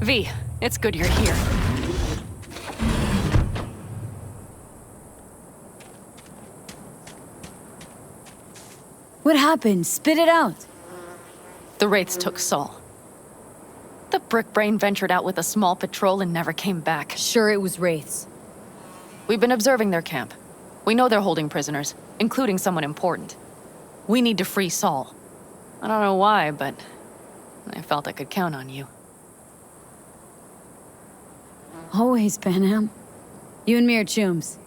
V, it's good you're here. What happened? Spit it out. The Wraiths took Saul. The brick brain ventured out with a small patrol and never came back. Sure, it was Wraiths. We've been observing their camp. We know they're holding prisoners, including someone important. We need to free Saul. I don't know why, but I felt I could count on you. Always, Panam. You and me are chums.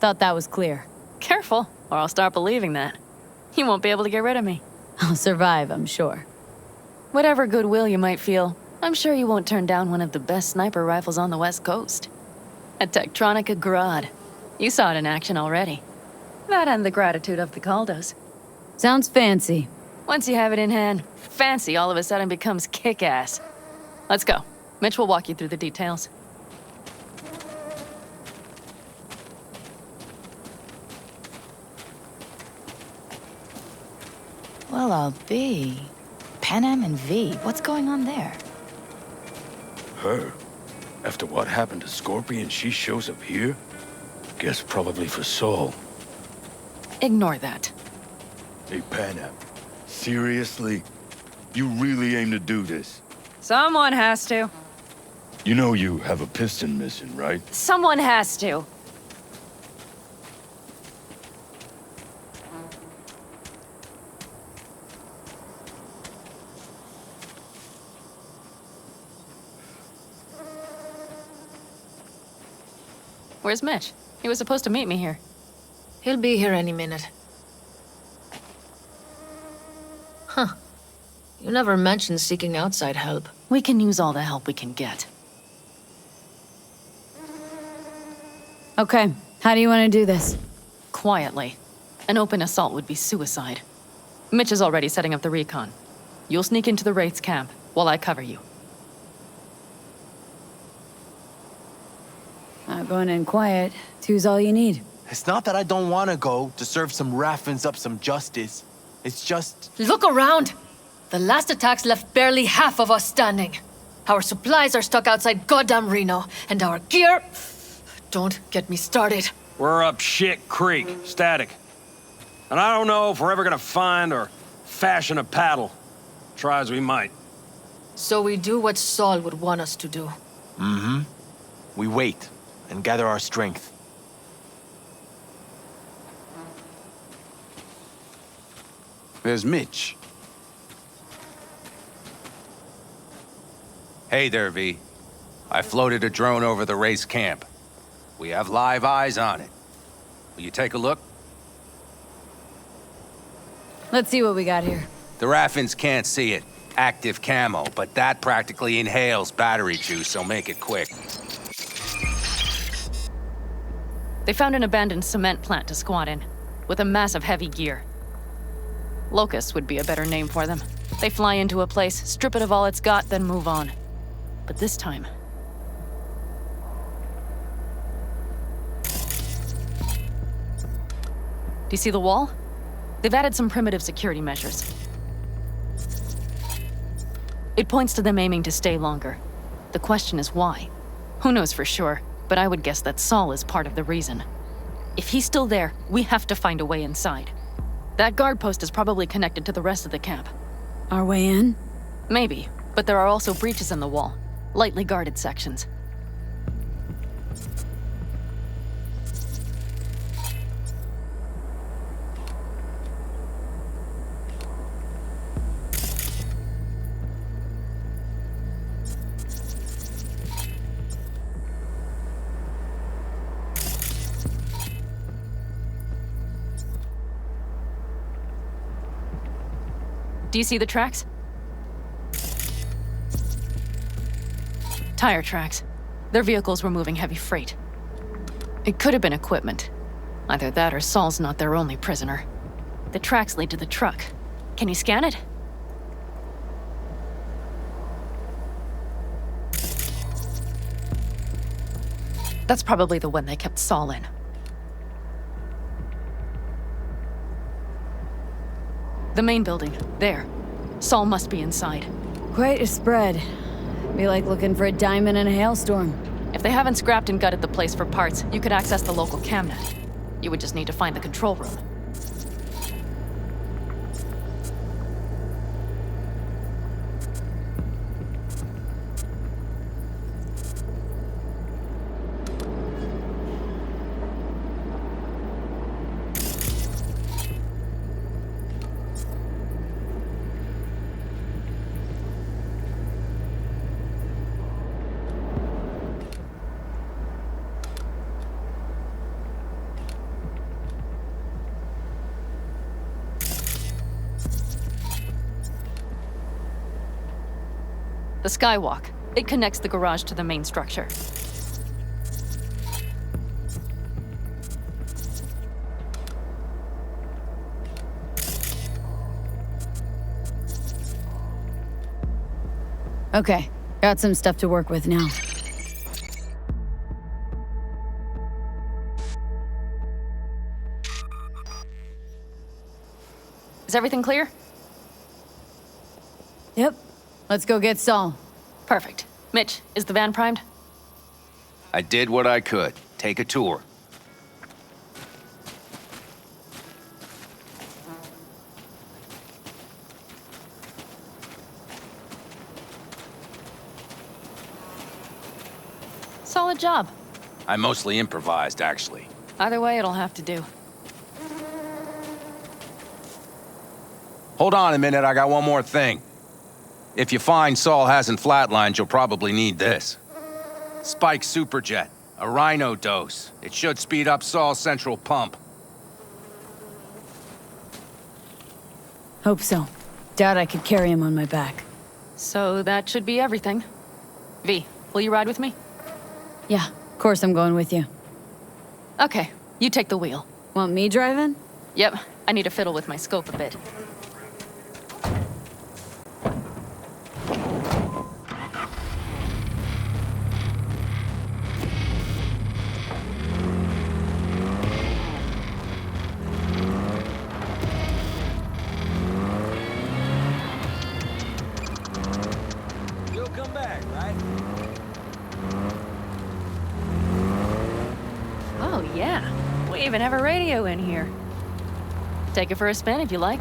Thought that was clear. Careful, or I'll start believing that. You won't be able to get rid of me. I'll survive, I'm sure. Whatever goodwill you might feel, I'm sure you won't turn down one of the best sniper rifles on the West Coast. A Tektronica Grad. You saw it in action already. That and the gratitude of the Caldos. Sounds fancy. Once you have it in hand, fancy all of a sudden becomes kick-ass. Let's go. Mitch will walk you through the details. Well, I'll be. Panam and V, what's going on there? Her? After what happened to Scorpion, she shows up here? Guess probably for Saul. Ignore that. Hey, Panam. Seriously? You really aim to do this? Someone has to. You know you have a piston missing, right? Someone has to. Where's Mitch? He was supposed to meet me here. He'll be here any minute. Huh. You never mentioned seeking outside help. We can use all the help we can get. Okay, how do you want to do this? Quietly. An open assault would be suicide. Mitch is already setting up the recon. You'll sneak into the Wraiths camp while I cover you. Going in quiet. Two's all you need. It's not that I don't want to go to serve some Raffins up some justice. It's just... Look around! The last attacks left barely half of us standing. Our supplies are stuck outside goddamn Reno, and our gear... Don't get me started. We're up shit creek, static. And I don't know if we're ever gonna find or fashion a paddle. Try as we might. So we do what Saul would want us to do. Mm-hmm. We wait and gather our strength. There's Mitch. Hey there, V. I floated a drone over the race camp. We have live eyes on it. Will you take a look? Let's see what we got here. The Raffins can't see it. Active camo, but that practically inhales battery juice, so make it quick. They found an abandoned cement plant to squat in, with a mass of heavy gear. Locusts would be a better name for them. They fly into a place, strip it of all it's got, then move on. But this time... Do you see the wall? They've added some primitive security measures. It points to them aiming to stay longer. The question is why? Who knows for sure, but I would guess that Saul is part of the reason. If he's still there, we have to find a way inside. That guard post is probably connected to the rest of the camp. Our way in? Maybe, but there are also breaches in the wall. Lightly guarded sections. Do you see the tracks? Tire tracks. Their vehicles were moving heavy freight. It could have been equipment. Either that or Saul's not their only prisoner. The tracks lead to the truck. Can you scan it? That's probably the one they kept Saul in. The main building, there. Saul must be inside. Quite a spread. Be like looking for a diamond in a hailstorm. If they haven't scrapped and gutted the place for parts, you could access the local camnet. You would just need to find the control room. The skywalk. It connects the garage to the main structure. Okay, got some stuff to work with now. Is everything clear? Yep. Let's go get Saul. Perfect. Mitch, is the van primed? I did what I could. Take a tour. Solid job. I mostly improvised, actually. Either way, it'll have to do. Hold on a minute, I got one more thing. If you find Saul hasn't flatlined, you'll probably need this. Spike Superjet, a rhino dose. It should speed up Saul's central pump. Hope so. Doubt I could carry him on my back. So that should be everything. V, will you ride with me? Yeah, of course I'm going with you. Okay, you take the wheel. Want me driving? Yep, I need to fiddle with my scope a bit. You'll come back, right? Oh, yeah. We even have a radio in here. Take it for a spin if you like.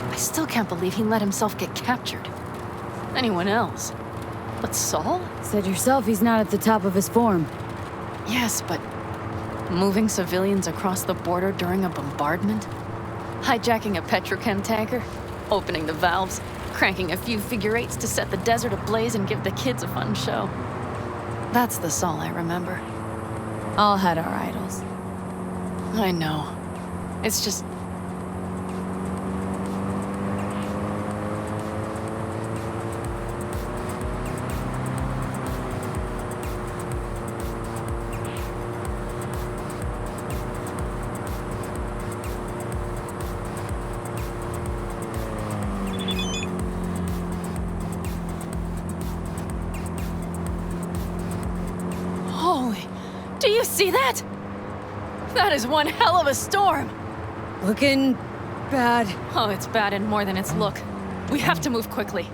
I still can't believe he let himself get captured. Anyone else? But Saul? Said yourself he's not at the top of his form. Yes, but moving civilians across the border during a bombardment? Hijacking a petrochem tanker? Opening the valves? Cranking a few figure eights to set the desert ablaze and give the kids a fun show? That's the Saul I remember. All had our idols. I know. It's just... Holy... Do you see that? That is one hell of a storm! Looking bad. Oh, it's bad and more than its look. We have to move quickly.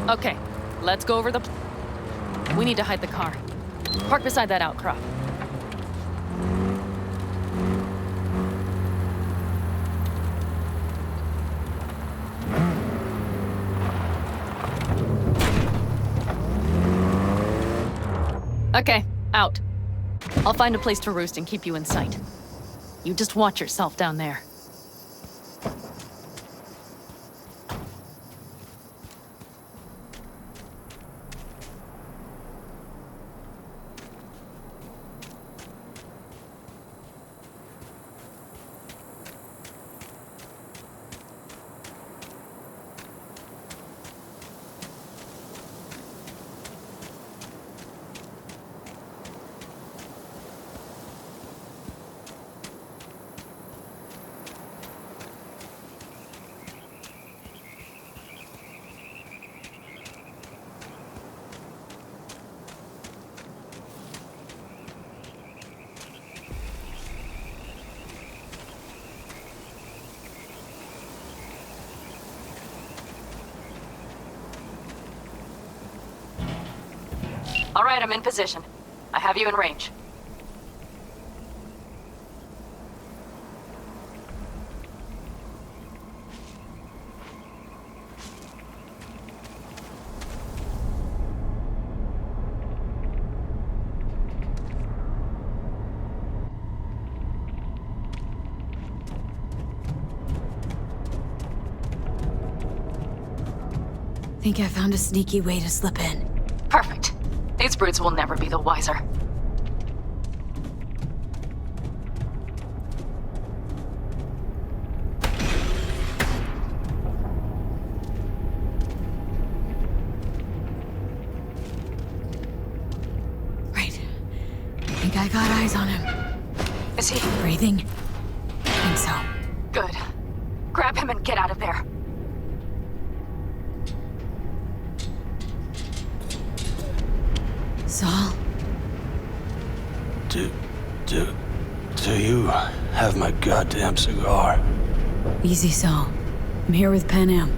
Okay, let's go over the... We need to hide the car. Park beside that outcrop. Okay, Out. I'll find a place to roost and keep you in sight. You just watch yourself down there. All right, I'm in position. I have you in range. Think I found a sneaky way to slip in. Perfect. These brutes will never be the wiser. Right. Think I got eyes on him. Is he? Breathing? Think so. Good. Grab him and get out of there. Saul? Do you have my goddamn cigar? Easy, Saul. I'm here with Panam.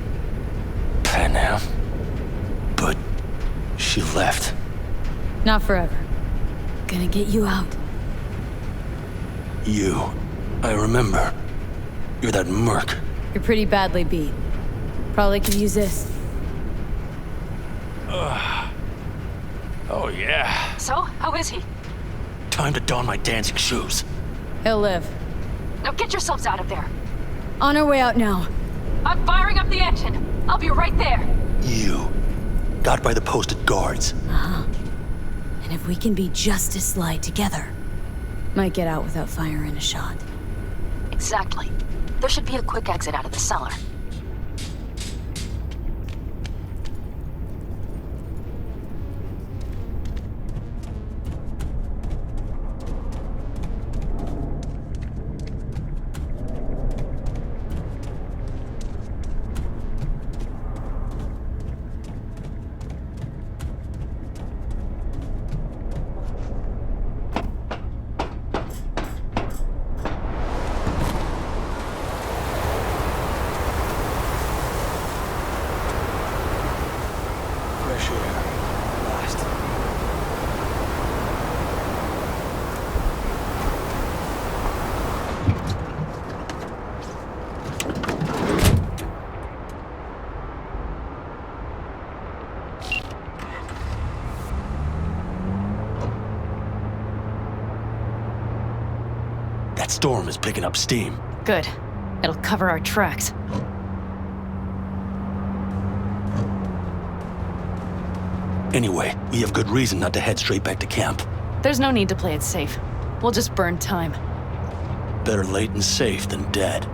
Panam? But she left. Not forever. Gonna get you out. You. I remember. You're that merc. You're pretty badly beat. Probably could use this. Oh, yeah. So, how is he? Time to don my dancing shoes. He'll live. Now get yourselves out of there. On our way out now. I'm firing up the engine. I'll be right there. You. Got by the posted guards. Uh-huh. And if we can be just as sly together, might get out without firing a shot. Exactly. There should be a quick exit out of the cellar. Fresh air. Blast. That storm is picking up steam. Good. It'll cover our tracks. Anyway, we have good reason not to head straight back to camp. There's no need to play it safe. We'll just burn time. Better late and safe than dead.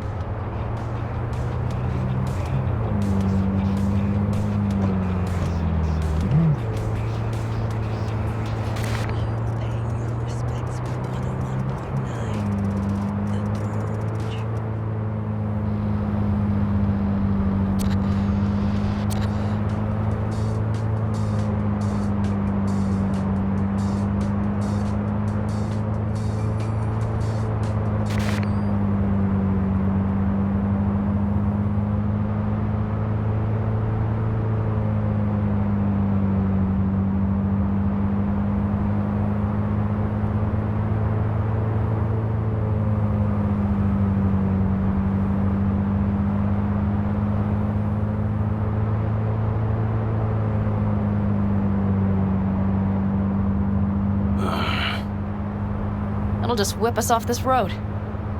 That'll just whip us off this road.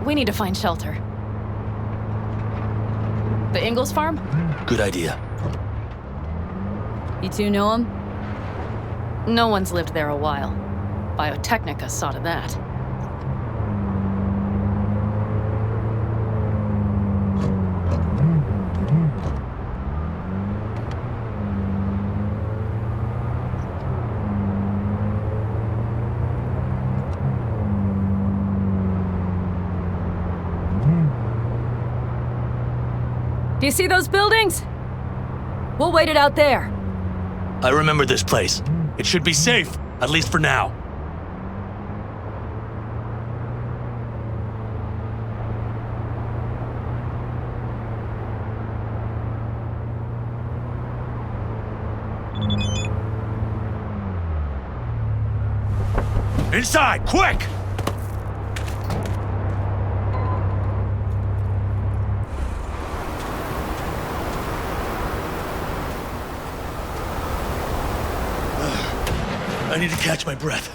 We need to find shelter. The Ingalls farm? Good idea. You two know him? No one's lived there a while. Biotechnica saw to that. Do you see those buildings? We'll wait it out there. I remember this place. It should be safe, at least for now. Inside, quick! I need to catch my breath.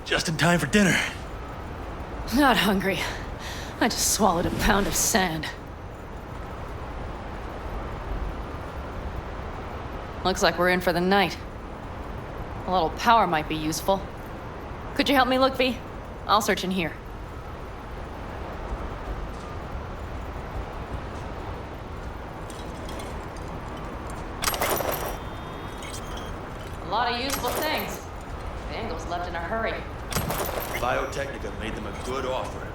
Just in time for dinner. Not hungry. I just swallowed a pound of sand. Looks like we're in for the night. A little power might be useful. Could you help me look, V? I'll search in here. A lot of useful things. The Ingalls left in a hurry. Biotechnica made them a good offer.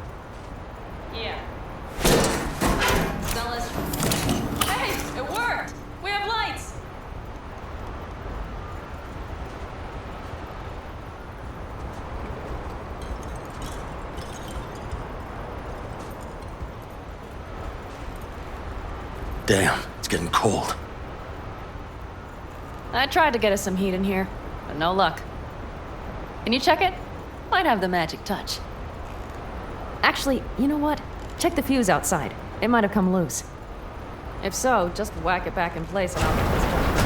Yeah. Now let's... Hey, it worked! We have lights! Damn, it's getting cold. I tried to get us some heat in here, but no luck. Can you check it? Might have the magic touch. Actually, you know what? Check the fuse outside. It might have come loose. If so, just whack it back in place and I'll get this done.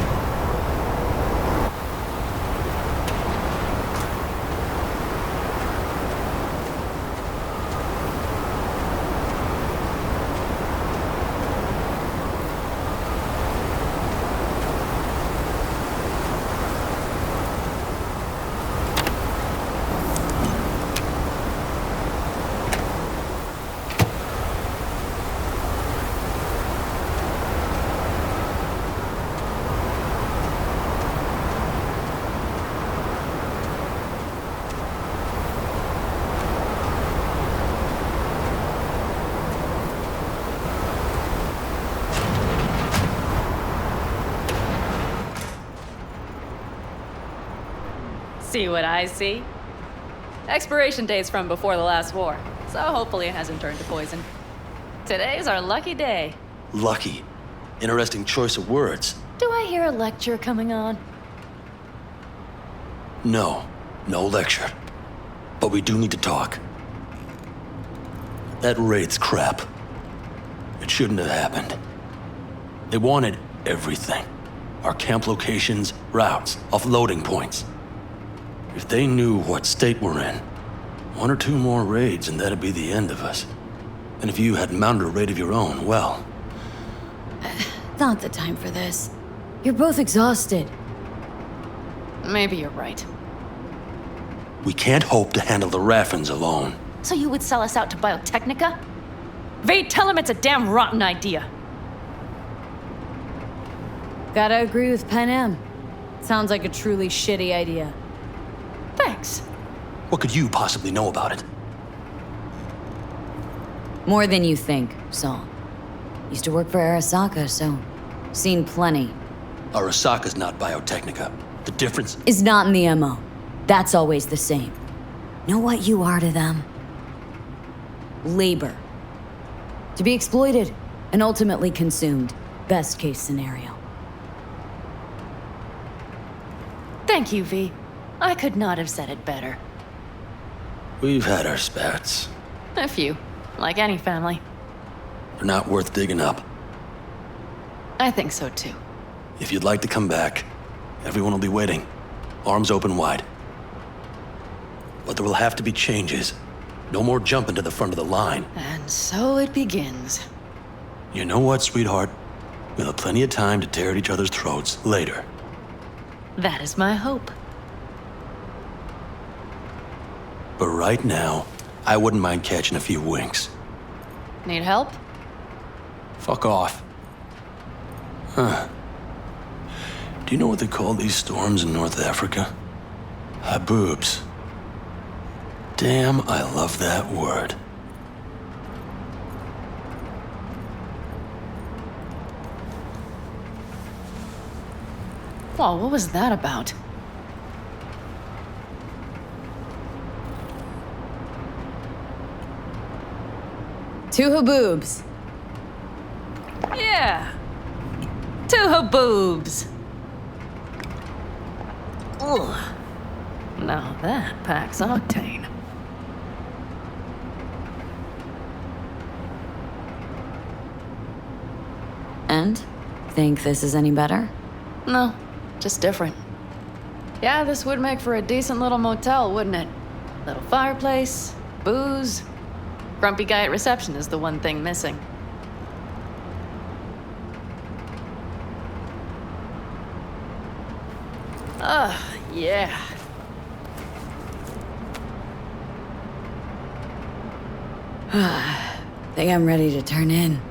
See what I see? Expiration date's from before the last war, so hopefully it hasn't turned to poison. Today's our lucky day. Lucky. Interesting choice of words. Do I hear a lecture coming on? No. No lecture. But we do need to talk. That raid's crap. It shouldn't have happened. They wanted everything. Our camp locations, routes, offloading points. If they knew what state we're in, 1 or 2 more raids and that'd be the end of us. And if you had mounted a raid of your own, well... Not the time for this. You're both exhausted. Maybe you're right. We can't hope to handle the Raffins alone. So you would sell us out to Biotechnica? Vade, tell him it's a damn rotten idea. Gotta agree with Panam. Sounds like a truly shitty idea. Thanks. What could you possibly know about it? More than you think, Saul. Used to work for Arasaka, so seen plenty. Arasaka's not Biotechnica. The difference... Is not in the MO. That's always the same. Know what you are to them? Labor. To be exploited and ultimately consumed. Best case scenario. Thank you, V. I could not have said it better. We've had our spats. A few, like any family. They're not worth digging up. I think so too. If you'd like to come back, everyone will be waiting. Arms open wide. But there will have to be changes. No more jumping to the front of the line. And so it begins. You know what, sweetheart? We'll have plenty of time to tear at each other's throats later. That is my hope. But right now, I wouldn't mind catching a few winks. Need help? Fuck off. Huh. Do you know what they call these storms in North Africa? Haboobs. Damn, I love that word. Whoa, what was that about? Two haboobs. Yeah. 2 haboobs. Ugh. Now that packs octane. And? Think this is any better? No, just different. Yeah, this would make for a decent little motel, wouldn't it? Little fireplace, booze. Grumpy guy at reception is the one thing missing. Ugh, yeah. Think I'm ready to turn in.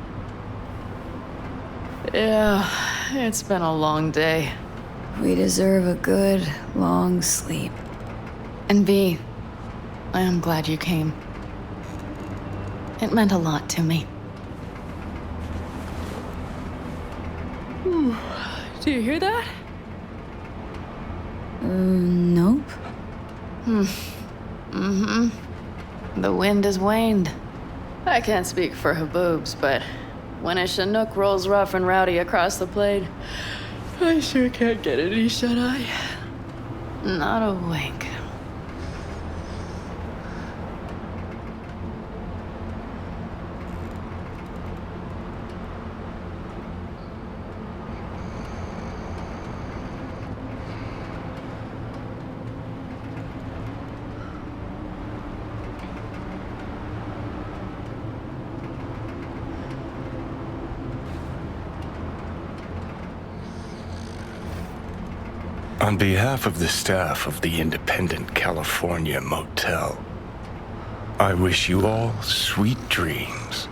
Yeah, it's been a long day. We deserve a good, long sleep. And V, I am glad you came. It meant a lot to me. Do you hear that? Nope. The wind has waned. I can't speak for Haboobs, but when a Chinook rolls rough and rowdy across the plain, I sure can't get any shut-eye. Not a wink. On behalf of the staff of the Independent California Motel, I wish you all sweet dreams.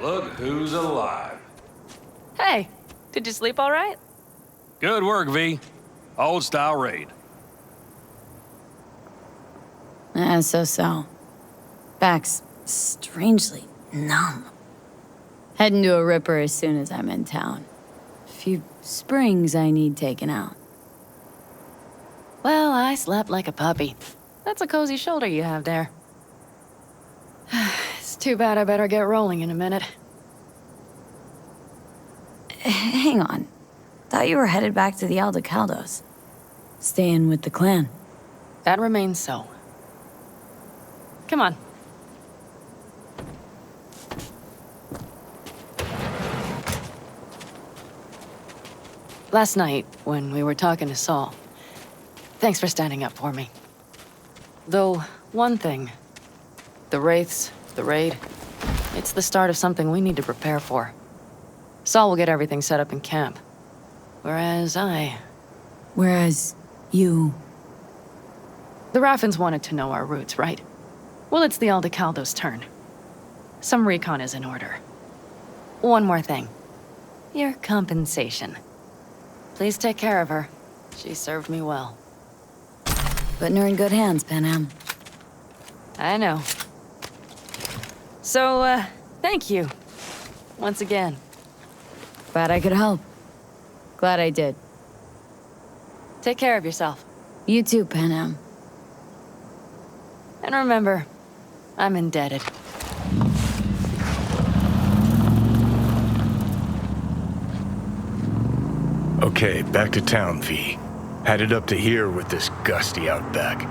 Look who's alive. Hey, did you sleep all right? Good work, V. Old-style raid. So. Back's strangely numb. Heading to a ripper as soon as I'm in town. A few springs I need taken out. Well, I slept like a puppy. That's a cozy shoulder you have there. It's too bad I better get rolling in a minute. Hang on. Thought you were headed back to the Aldecaldos. Staying with the clan. That remains so. Come on. Last night, when we were talking to Saul, thanks for standing up for me. Though, one thing. The Wraiths, the raid, it's the start of something we need to prepare for. Saul will get everything set up in camp. Whereas you... The Raffins wanted to know our roots, right? Well, it's the Aldecaldos' turn. Some recon is in order. One more thing. Your compensation. Please take care of her. She served me well. Putting her in good hands, Panam. I know. So, thank you. Once again. Glad I could help. Glad I did. Take care of yourself. You too, Panam. And remember, I'm indebted. Okay, back to town, V. Headed up to here with this gusty outback.